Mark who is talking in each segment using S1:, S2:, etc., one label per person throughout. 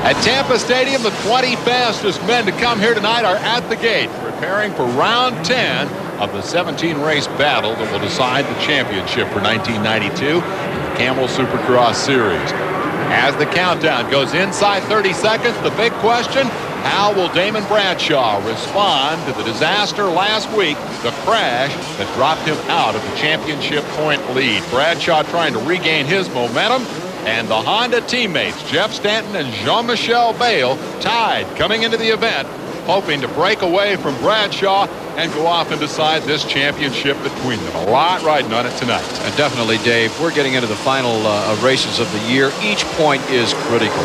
S1: At Tampa Stadium, the 20 fastest men to come here tonight are at the gate, preparing for round 10 of the 17-race battle that will decide the championship for 1992, the Camel Supercross Series. As the countdown goes inside 30 seconds, the big question, how will Damon Bradshaw respond to the disaster last week, the crash that dropped him out of the championship point lead? Bradshaw trying to regain his momentum, and the Honda teammates, Jeff Stanton and Jean-Michel Bale, tied coming into the event, hoping to break away from Bradshaw and go off and decide this championship between them. A lot riding on it tonight.
S2: And definitely, Dave, we're getting into the final races of the year. Each point is critical.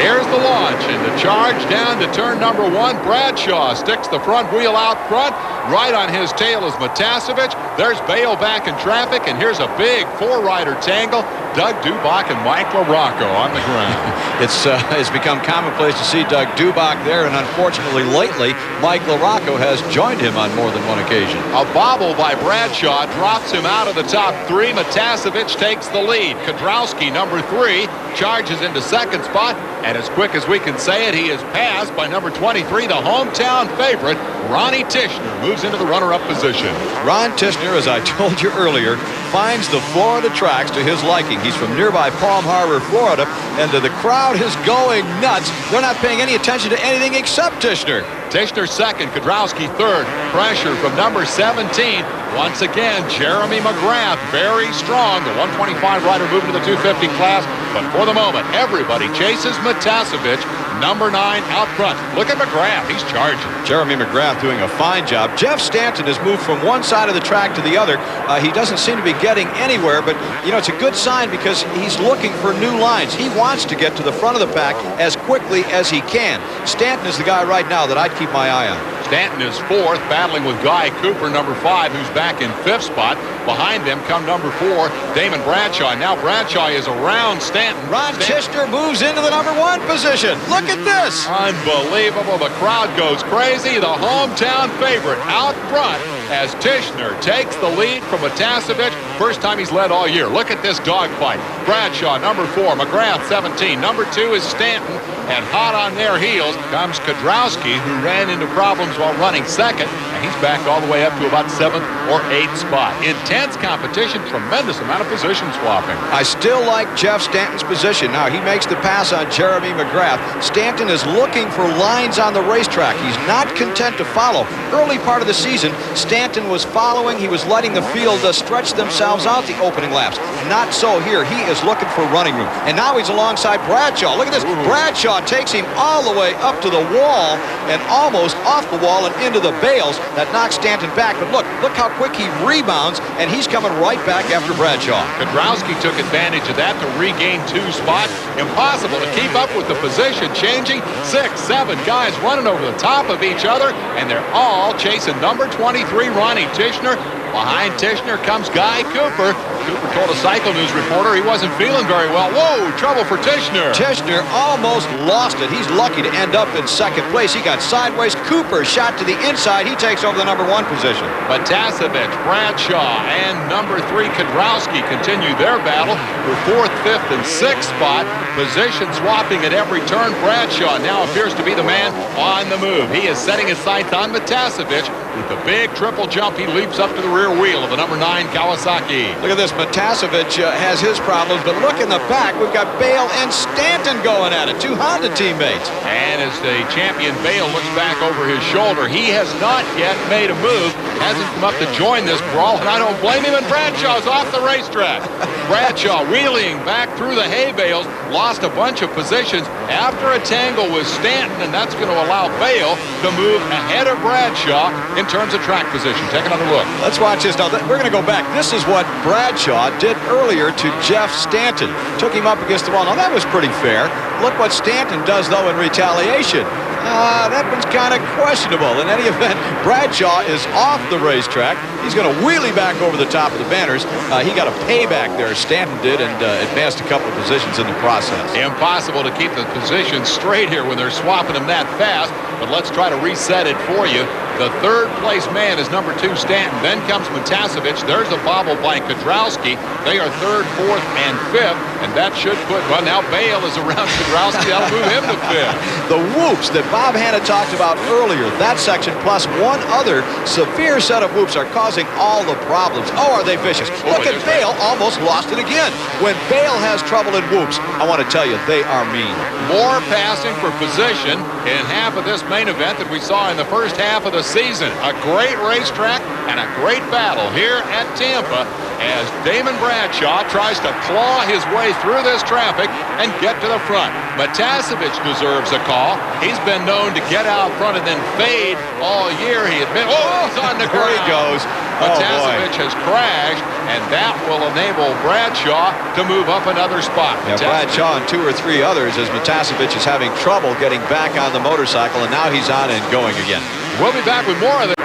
S1: Here's the launch and the charge down to turn number 1. Bradshaw sticks the front wheel out front. Right on his tail is Matasevich. There's Bale back in traffic, and here's a big 4-rider tangle. Doug Dubach and Mike LaRocco on the ground.
S2: It's become commonplace to see Doug Dubach there, and unfortunately lately Mike LaRocco has joined him on more than one occasion.
S1: A bobble by Bradshaw drops him out of the top 3. Matasevich takes the lead. Kedrowski, number 3, charges into second spot, and as quick as we can say it, he is passed by number 23, the hometown favorite, Ronnie Tishner, moves into the runner-up position.
S2: Ron Tishner, as I told you earlier, finds the Florida tracks to his liking. He's from nearby Palm Harbor, Florida, and the crowd is going nuts. They're not paying any attention to anything except Tishner.
S1: Tishner second, Kedrowski third. Pressure from number 17. Once again, Jeremy McGrath, very strong. The 125 rider moving to the 250 class. But for the moment, everybody chases Matasevich, number 9 out front. Look at McGrath. He's charging.
S2: Jeremy McGrath doing a fine job. Jeff Stanton has moved from one side of the track to the other. He doesn't seem to be getting anywhere, but, you know, it's a good sign because he's looking for new lines. He wants to get to the front of the pack as quickly as he can. Stanton is the guy right now that I'd keep my eye on.
S1: Stanton is 4th, battling with Guy Cooper, number 5, who's back in 5th spot. Behind them come number 4, Damon Bradshaw. Now Bradshaw is around Stanton.
S2: Ron Tishner moves into the number 1 position. Look at this.
S1: Unbelievable. The crowd goes crazy. The hometown favorite out front as Tishner takes the lead from Matasevich. First time he's led all year. Look at this dogfight. Bradshaw, number 4, McGrath, 17. Number 2 is Stanton, and hot on their heels comes Kedrowski, who ran into problems while running second, and he's back all the way up to about 7th or 8th spot. Intense competition, tremendous amount of position swapping.
S2: I still like Jeff Stanton's position. Now, he makes the pass on Jeremy McGrath. Stanton is looking for lines on the racetrack. He's not content to follow. Early part of the season, Stanton was following. He was letting the field stretch themselves out the opening laps. Not so here. He is looking for running room. And now he's alongside Bradshaw. Look at this. Bradshaw takes him all the way up to the wall and almost off the wall and into the bales. That knocks Stanton back. But look how quick he rebounds, and he's coming right back after Bradshaw.
S1: Kedrowski took advantage of that to regain 2 spots. Impossible to keep up with the position changing. 6, 7 guys running over the top of each other, and they're all chasing number 23, Ronnie Tishner. Behind Tishner comes Guy Cooper. Cooper told a Cycle News reporter he wasn't feeling very well. Whoa, trouble for Tishner.
S2: Tishner almost lost it. He's lucky to end up in second place. He got sideways. Cooper shot to the inside. He takes over the number 1 position.
S1: Matasevich, Bradshaw, and number 3, Kedrowski continue their battle for 4th, 5th, and 6th spot. Position swapping at every turn. Bradshaw now appears to be the man on the move. He is setting his sights on Matasevich. With the big triple jump, he leaps up to the rear wheel of the number 9 Kawasaki.
S2: Look at this. Matasevich has his problems, but look in the back. We've got Bale and Stanton going at it. 2 Honda teammates.
S1: And as the champion Bale looks back over his shoulder, he has not yet made a move. Hasn't come up to join this brawl, and I don't blame him, and Bradshaw's off the racetrack. Bradshaw wheeling back through the hay bales, lost a bunch of positions after a tangle with Stanton, and that's going to allow Bale to move ahead of Bradshaw in terms of track position. Take another look.
S2: Let's watch this. Now, we're going to go back. This is what Bradshaw did earlier to Jeff Stanton. Took him up against the wall. Now, that was pretty fair. Look what Stanton does, though, in retaliation. That one's kind of questionable. In any event, Bradshaw is off the racetrack. He's going to wheelie back over the top of the banners. He got a payback there, Stanton did, and advanced a couple of positions in the process.
S1: Impossible to keep the position straight here when they're swapping them that fast, but let's try to reset it for you. The third place man is number 2 Stanton. Then comes Matasevich. There's a bobble by Kudrowski. They are 3rd, 4th, and 5th. And that should put, well, now Bale is around Kudrowski. That'll move him to 5th.
S2: The whoops that Bob Hanna talked about earlier, that section plus one other severe set of whoops are causing all the problems. Oh, are they vicious? Look at Bale, almost lost it again. When Bale has trouble in whoops, I want to tell you, they are mean.
S1: More passing for position in half of this main event than we saw in the first half of the season. A great racetrack and a great battle here at Tampa as Damon Bradshaw tries to claw his way through this traffic and get to the front. Matasevich deserves a call. He's been known to get out front and then fade all year. He admits, oh, it's on the ground.
S2: There he goes.
S1: Matasevich has crashed, and that will enable Bradshaw to move up another spot.
S2: Yeah, Bradshaw and 2 or 3 others as Matasevich is having trouble getting back on the motorcycle, and now he's on and going again.
S1: We'll be back with more of it.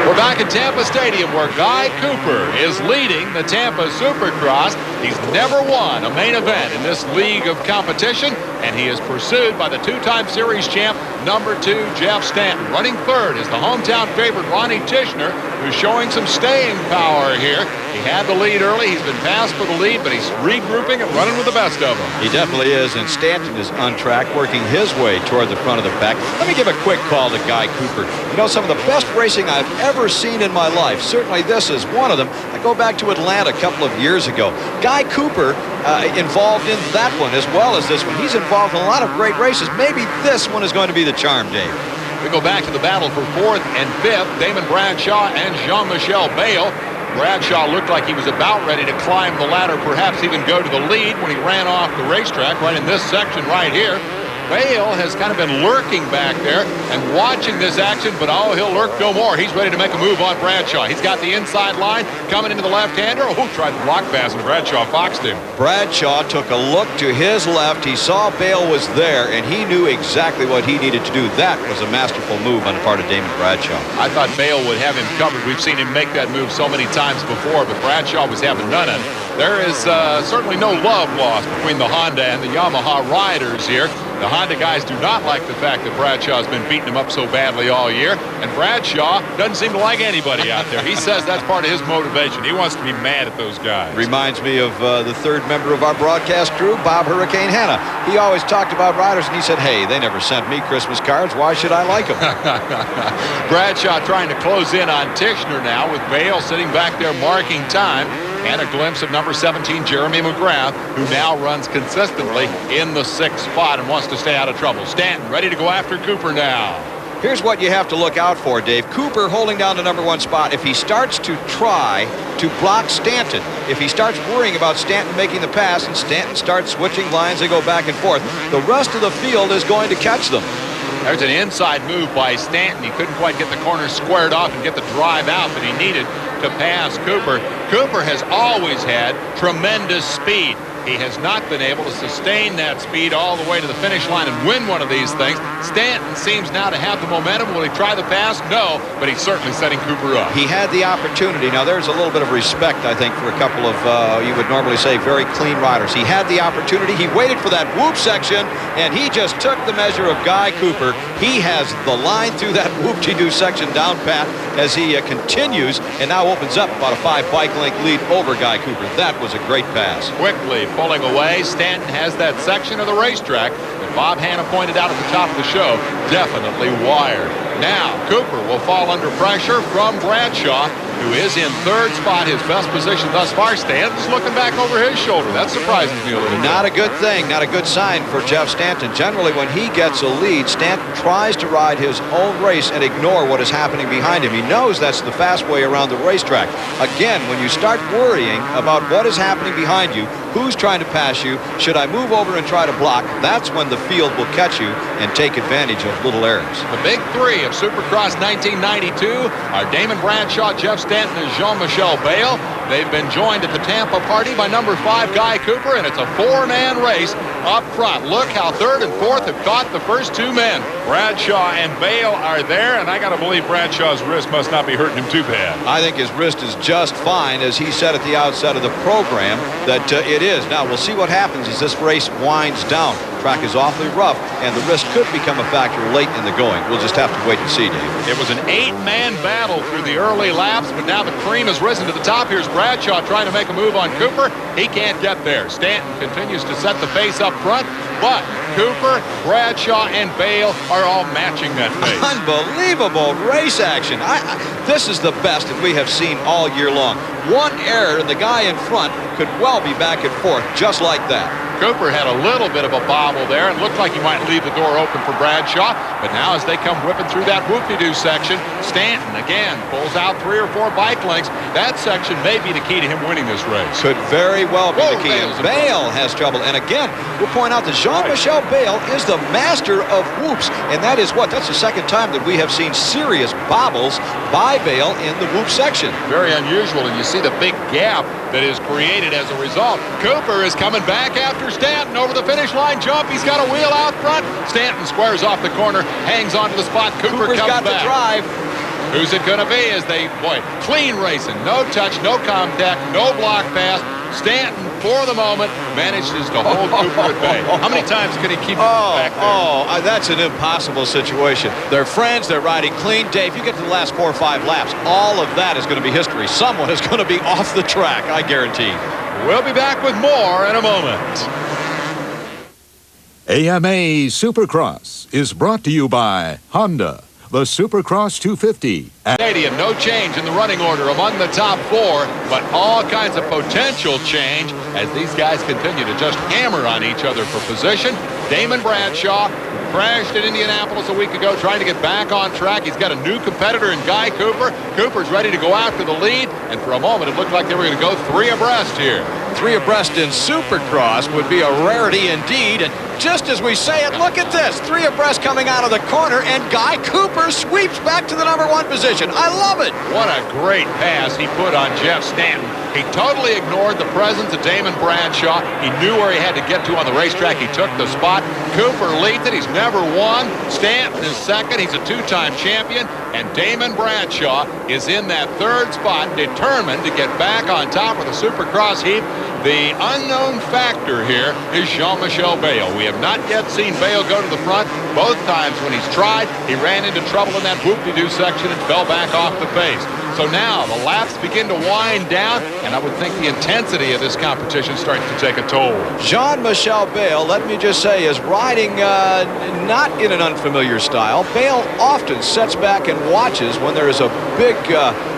S1: We're back at Tampa Stadium where Guy Cooper is leading the Tampa Supercross. He's never won a main event in this league of competition, and he is pursued by the 2-time series champ, number 2, Jeff Stanton. Running 3rd is the hometown favorite, Ronnie Tishner, who's showing some staying power here. He had the lead early. He's been passed for the lead, but he's regrouping and running with the best of them.
S2: He definitely is, and Stanton is on track, working his way toward the front of the pack. Let me give a quick call to Guy Cooper. You know, some of the best racing I've ever seen in my life. Certainly this is one of them. I go back to Atlanta a couple of years ago. Guy Cooper involved in that one as well as this one. He's involved in a lot of great races. Maybe this one is going to be the charm, Dave.
S1: We go back to the battle for 4th and 5th. Damon Bradshaw and Jean-Michel Bale. Bradshaw looked like he was about ready to climb the ladder, perhaps even go to the lead when he ran off the racetrack right in this section right here. Bale has kind of been lurking back there and watching this action, but oh, he'll lurk no more. He's ready to make a move on Bradshaw. He's got the inside line coming into the left-hander. Oh, tried the block pass, and Bradshaw foxed him.
S2: Bradshaw took a look to his left. He saw Bale was there, and he knew exactly what he needed to do. That was a masterful move on the part of Damon Bradshaw.
S1: I thought Bale would have him covered. We've seen him make that move so many times before, but Bradshaw was having none of it. There is certainly no love lost between the Honda and the Yamaha riders here. The Honda guys do not like the fact that Bradshaw's been beating them up so badly all year, and Bradshaw doesn't seem to like anybody out there. He says that's part of his motivation. He wants to be mad at those guys.
S2: Reminds me of the 3rd member of our broadcast crew, Bob Hurricane Hanna. He always talked about riders, and he said, hey, they never sent me Christmas cards. Why should I like them?
S1: Bradshaw trying to close in on Tishner now with Bale sitting back there marking time. And a glimpse of number 17, Jeremy McGrath, who now runs consistently in the 6th spot and wants to stay out of trouble. Stanton ready to go after Cooper now.
S2: Here's what you have to look out for, Dave. Cooper holding down the number 1 spot. If he starts to try to block Stanton, if he starts worrying about Stanton making the pass and Stanton starts switching lines, they go back and forth, the rest of the field is going to catch them.
S1: There's an inside move by Stanton. He couldn't quite get the corner squared off and get the drive out that he needed to pass Cooper. Cooper has always had tremendous speed. He has not been able to sustain that speed all the way to the finish line and win one of these things. Stanton seems now to have the momentum. Will he try the pass? No, but he's certainly setting Cooper up.
S2: He had the opportunity. Now, there's a little bit of respect, I think, for a couple of, you would normally say, very clean riders. He had the opportunity. He waited for that whoop section, and he just took the measure of Guy Cooper. He has the line through that whoop-de-doo section down pat as he continues and now opens up about a 5-bike length lead over Guy Cooper. That was a great pass.
S1: Quickly pulling away, Stanton has that section of the racetrack that Bob Hanna pointed out at the top of the show, definitely wired. Now, Cooper will fall under pressure from Bradshaw, who is in 3rd spot, his best position thus far. Stanton's looking back over his shoulder. That surprises me a little bit.
S2: Not a good thing, not a good sign for Jeff Stanton. Generally, when he gets a lead, Stanton tries to ride his own race and ignore what is happening behind him. He knows that's the fast way around the racetrack. Again, when you start worrying about what is happening behind you, who's trying to pass you, should I move over and try to block, that's when the field will catch you and take advantage of little errors.
S1: The big 3 of Supercross 1992 are Damon Bradshaw, Jeff Stanton, and Jean-Michel Bale. They've been joined at the Tampa party by number 5, Guy Cooper, and it's a 4-man race up front. Look how third and fourth have caught the first two men. Bradshaw and Bale are there, and I got to believe Bradshaw's wrist must not be hurting him too bad.
S2: I think his wrist is just fine, as he said at the outset of the program that it is. Now, we'll see what happens as this race winds down. Track is awfully rough, and the wrist could become a factor late in the going. We'll just have to wait and see, Dave.
S1: It was an 8-man battle through the early laps, but now the cream has risen to the top. Here's Bradshaw trying to make a move on Cooper. He can't get there. Stanton continues to set the pace up front, but Cooper, Bradshaw, and Bale are all matching that pace.
S2: Unbelievable race action. This is the best that we have seen all year long. One error, and the guy in front could well be back and forth just like that.
S1: Cooper had a little bit of a bobble there and looked like he might leave the door open for Bradshaw. But now as they come whipping through that whoop-de-doo section, Stanton again pulls out 3 or 4 bike lengths. That section may be the key to him winning this race.
S2: Could very well be the key.
S1: Bale
S2: has trouble. And again, we'll point out that Jean-Michel Bale is the master of whoops. And that is what? That's the second time that we have seen serious bobbles by Bale in the whoop section.
S1: Very unusual, and you see the big gap that is created as a result. Cooper is coming back after Stanton over the finish line jump. He's got a wheel out front. Stanton squares off the corner, hangs onto the spot. Cooper's
S2: got
S1: back.
S2: to drive.
S1: Who's it going to be as they, clean racing. No touch, no contact, no block pass. Stanton, for the moment, manages to hold Cooper at bay. How many times can he keep him back there?
S2: That's an impossible situation. They're friends. They're riding clean. Dave, you get to the last 4 or 5 laps, all of that is going to be history. Someone is going to be off the track, I guarantee.
S1: We'll be back with more in a moment.
S3: AMA Supercross is brought to you by Honda, the Supercross 250.
S1: Stadium, no change in the running order among the top 4, but all kinds of potential change as these guys continue to just hammer on each other for position. Damon Bradshaw crashed at Indianapolis a week ago trying to get back on track. He's got a new competitor in Guy Cooper. Cooper's ready to go after the lead, and for a moment it looked like they were going to go 3 abreast here.
S2: 3 abreast in Supercross would be a rarity indeed. And just as we say it, look at this. 3 abreast coming out of the corner, and Guy Cooper sweeps back to the #1 position. I love it.
S1: What a great pass he put on Jeff Stanton. He totally ignored the presence of Damon Bradshaw. He knew where he had to get to on the racetrack. He took the spot. Cooper leads it. He's never won. Stanton is second. He's a 2-time champion. And Damon Bradshaw is in that 3rd spot, determined to get back on top of the Supercross heap. The unknown factor here is Jean-Michel Bale. We have not yet seen Bale go to the front. Both times when he's tried, he ran into trouble in that whoop-de-doo section and fell back off the pace. So now the laps begin to wind down, and I would think the intensity of this competition starts to take a toll.
S2: Jean-Michel Bale, let me just say, is riding not in an unfamiliar style. Bale often sits back and watches when there is a big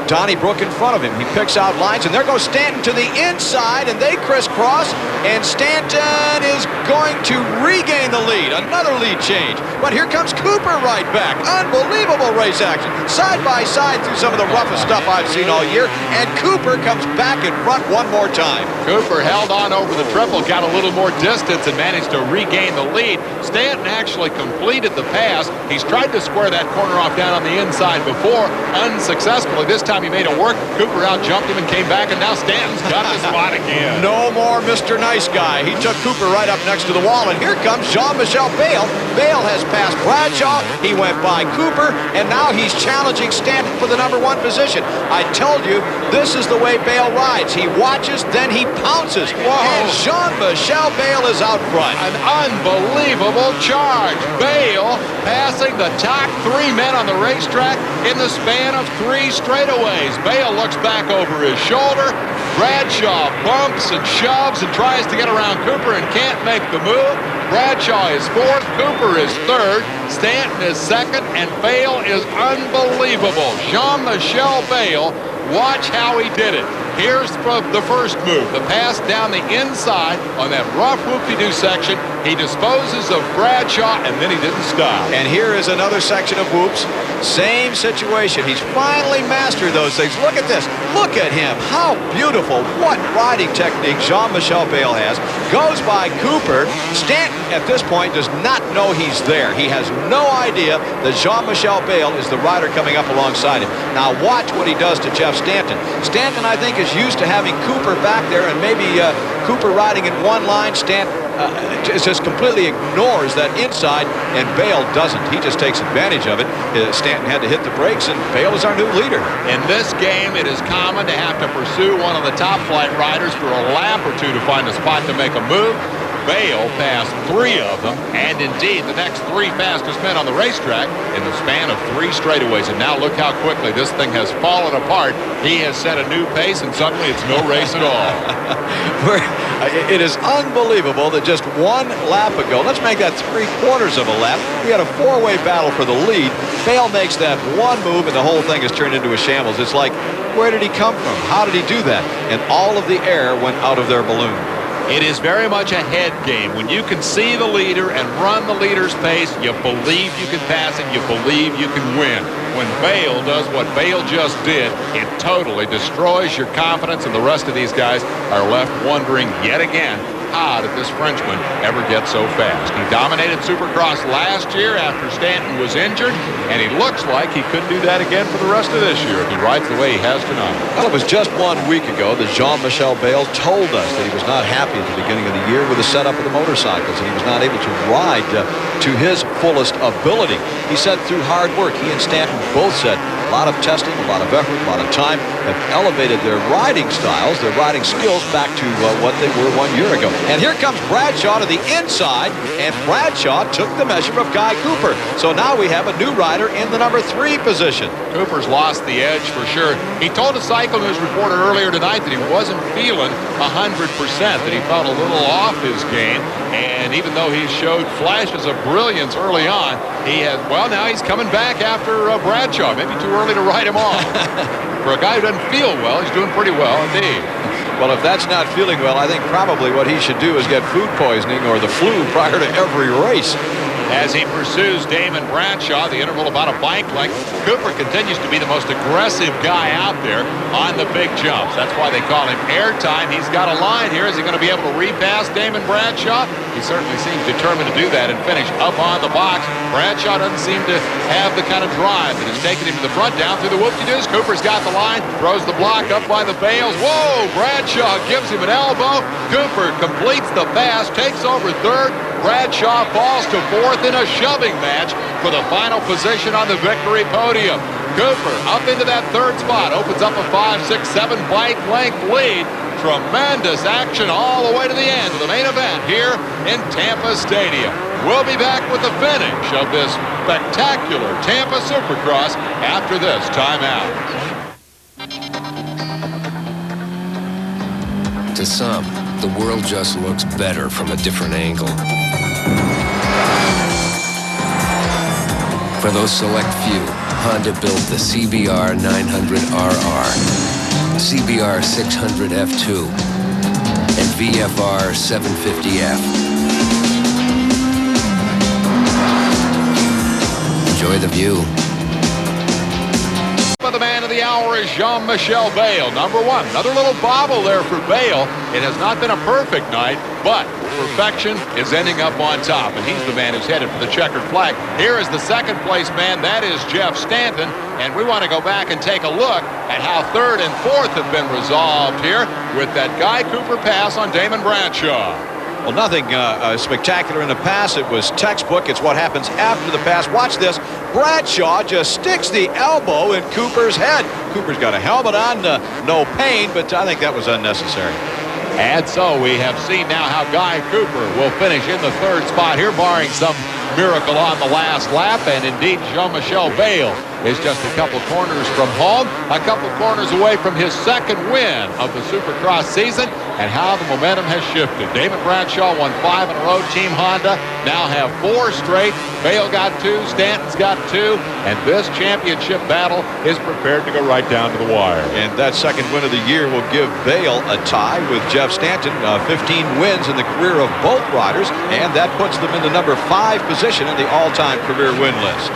S2: Donnybrook in front of him. He picks out lines, and there goes Stanton to the inside, and they crisscross, and Stanton is going to regain the lead. Another lead change. But here comes Cooper right back. Unbelievable race action. Side by side through some of the roughest stuff I've seen all year, and Cooper comes back in front one more time.
S1: Cooper held on over the triple, got a little more distance, and managed to regain the lead. Stanton actually completed the pass. He's tried to square that corner off down on the inside before, unsuccessfully. This time he made it work. Cooper out-jumped him and came back, and now Stanton's got the spot again.
S2: No more Mr. Nice Guy. He took Cooper right up next to the wall, and here comes Jean-Michel Bale. Bale has passed Bradshaw. He went by Cooper, and now he's challenging Stanton for the #1 position. I told you, this is the way Bale rides. He watches, then he pounces.
S1: Whoa.
S2: And Jean-Michel Bale is out front.
S1: An unbelievable charge. Bale passing the top 3 men on the racetrack in the span of 3 straightaways. Bale looks back over his shoulder. Bradshaw bumps and shoves and tries to get around Cooper and can't make the move. Bradshaw is 4th, Cooper is 3rd, Stanton is 2nd, and Bale is unbelievable. Jean-Michel Bale, watch how he did it. Here's the first move, the pass down the inside on that rough whoop-de-doo section. He disposes of Bradshaw, and then he didn't stop.
S2: And here is another section of whoops. Same situation. He's finally mastered those things. Look at this. Look at him. How beautiful. What riding technique Jean-Michel Bale has. Goes by Cooper. Stanton, at this point, does not know he's there. He has no idea that Jean-Michel Bale is the rider coming up alongside him. Now watch what he does to Jeff Stanton. Stanton, I think, is used to having Cooper back there, and maybe Cooper riding in one line, Stanton just completely ignores that inside, and Bale doesn't. He just takes advantage of it. Stanton had to hit the brakes, and Bale is our new leader.
S1: In this game, it is common to have to pursue one of the top flight riders for a lap or two to find a spot to make a move. Bale passed 3 of them, and indeed the next 3 fastest men on the racetrack in the span of 3 straightaways. And now look how quickly this thing has fallen apart. He has set a new pace, and suddenly it's no race at all.
S2: It is unbelievable that just 1 lap ago, let's make that 3/4 of a lap, we had a 4-way battle for the lead. Bale makes that 1 move, and the whole thing has turned into a shambles. It's like, where did he come from? How did he do that? And all of the air went out of their balloon.
S1: It is very much a head game. When you can see the leader and run the leader's pace, you believe you can pass him, you believe you can win. When Bale does what Bale just did, it totally destroys your confidence, and the rest of these guys are left wondering yet again, how did this Frenchman ever get so fast? He dominated Supercross last year after Stanton was injured, and he looks like he could do that again for the rest of this year if he rides the way he has tonight.
S2: Well, it was just 1 week ago that Jean-Michel Bale told us that he was not happy at the beginning of the year with the setup of the motorcycles, and he was not able to ride to his fullest ability. He said through hard work, he and Stanton both said a lot of testing, a lot of effort, a lot of time have elevated their riding styles, their riding skills back to what they were 1 year ago. And here comes Bradshaw to the inside, and Bradshaw took the measure of Guy Cooper. So now we have a new rider in the number 3 position.
S1: Cooper's lost the edge for sure. He told a Cycle News reporter earlier tonight that he wasn't feeling 100%, that he felt a little off his game. And even though he showed flashes of brilliance early on, now he's coming back after Bradshaw. Maybe too early to write him off. For a guy who doesn't feel well, he's doing pretty well indeed.
S2: Well, if that's not feeling well, I think probably what he should do is get food poisoning or the flu prior to every race.
S1: As he pursues Damon Bradshaw, the interval about a bike length, Cooper continues to be the most aggressive guy out there on the big jumps. That's why they call him airtime. He's got a line here. Is he going to be able to repass Damon Bradshaw? He certainly seems determined to do that and finish up on the box. Bradshaw doesn't seem to have the kind of drive that has taken him to the front down through the whoop-de-doos. Cooper's got the line, throws the block up by the bales. Whoa! Bradshaw gives him an elbow. Cooper completes the pass, takes over 3rd. Bradshaw falls to 4th in a shoving match for the final position on the victory podium. Cooper up into that 3rd spot, opens up a 5, 6, 7 bike length lead. Tremendous action all the way to the end of the main event here in Tampa Stadium. We'll be back with the finish of this spectacular Tampa Supercross after this timeout.
S4: To some, the world just looks better from a different angle. For those select few, Honda built the CBR 900RR, CBR 600 F2, and VFR 750F. Enjoy the view.
S1: But the man of the hour is Jean-Michel Bale, number 1. Another little bobble there for Bale. It has not been a perfect night, but perfection is ending up on top, and he's the man who's headed for the checkered flag. Here is the 2nd place man. That is Jeff Stanton, and we want to go back and take a look at how 3rd and 4th have been resolved here with that Guy Cooper pass on Damon Bradshaw.
S2: Well, nothing spectacular in the pass. It was textbook. It's what happens after the pass. Watch this. Bradshaw just sticks the elbow in Cooper's head. Cooper's got a helmet on, no pain, but I think that was unnecessary.
S1: And so we have seen now how Guy Cooper will finish in the 3rd spot here, barring some miracle on the last lap. And indeed, Jean-Michel Bale is just a couple corners from home, a couple corners away from his 2nd win of the Supercross season, and how the momentum has shifted. Damon Bradshaw won 5 in a row. Team Honda now have 4 straight. Bale got 2, Stanton's got 2, and this championship battle is prepared to go right down to the wire.
S2: And that 2nd win of the year will give Bale a tie with Jeff Stanton, 15 wins in the career of both riders, and that puts them in the number 5 position in the all-time career win list.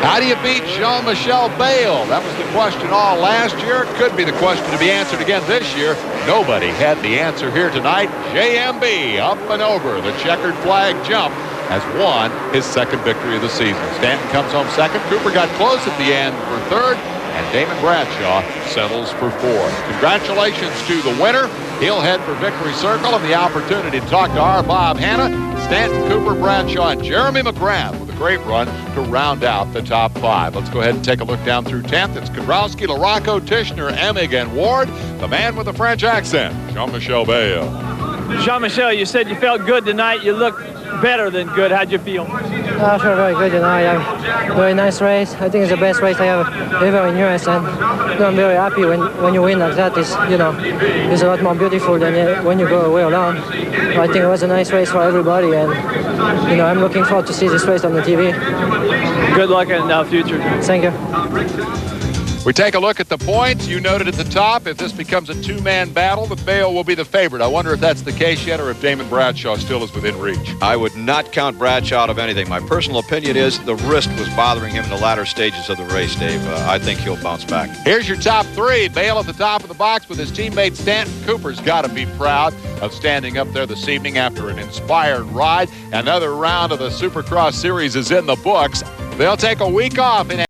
S1: How do you beat Jean-Michel Bale? That was the question all last year. It could be the question to be answered again this year. Nobody had the answer here tonight. JMB up and over the checkered flag jump has won his 2nd victory of the season. Stanton comes home 2nd. Cooper got close at the end for 3rd. and Damon Bradshaw settles for 4th. Congratulations to the winner. He'll head for Victory Circle and the opportunity to talk to our Bob Hanna, Stanton, Cooper, Bradshaw, and Jeremy McGrath with a great run to round out the top 5. Let's go ahead and take a look down through 10th. It's Kudrowski, LaRocco, Tishner, Emig, and Ward. The man with the French accent, Jean-Michel Bale.
S5: Jean-Michel, you said you felt good tonight. You looked better than good. How'd you feel?
S6: I feel very good tonight. Very nice race. I think it's the best race I have ever in US, and I'm very happy when you win like that. It's a lot more beautiful than when you go away alone. I think it was a nice race for everybody, and I'm looking forward to see this race on the TV.
S5: Good luck in the future.
S6: Thank you.
S1: We take a look at the points. You noted at the top, if this becomes a 2-man battle, the Bale will be the favorite. I wonder if that's the case yet or if Damon Bradshaw still is within reach.
S2: I would not count Bradshaw out of anything. My personal opinion is the wrist was bothering him in the latter stages of the race, Dave. I think he'll bounce back.
S1: Here's your top 3. Bale at the top of the box with his teammate Stanton. Cooper's got to be proud of standing up there this evening after an inspired ride. Another round of the Supercross Series is in the books. They'll take a week off in